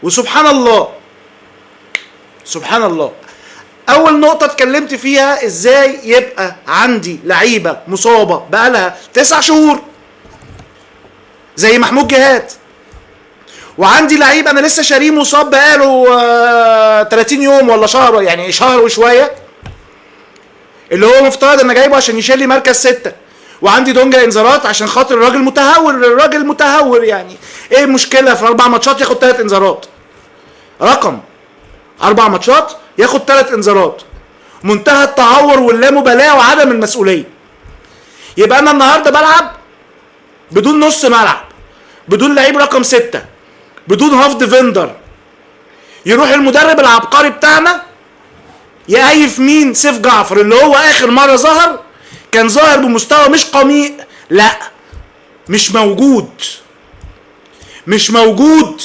وسبحان الله سبحان الله، اول نقطة اتكلمت فيها ازاي يبقى عندي لعيبة مصابة بقالها 9 شهور زي محمود جهاد، وعندي لعيب انا لسه شاريه مصاب بقاله 30 يوم ولا شهر، يعني شهر وشوية، اللي هو مفترض ان جايبه عشان يشيل لي مركز 6، وعندي دونجا انذارات عشان خاطر الراجل متهور. يعني ايه المشكلة في 4 ماتشات ياخد 3 انذارات؟ رقم 4 ماتشات ياخد 3 انذارات، منتهى التهور واللامبالاة وعدم المسؤولية. يبقى انا النهارده بلعب بدون نص ملعب، بدون لعيب رقم 6، بدون هاف ديفندر، يروح المدرب العبقري بتاعنا يقيف مين؟ سيف جعفر، اللي هو اخر مرة ظهر كان ظاهر بمستوى مش قميء، لا مش موجود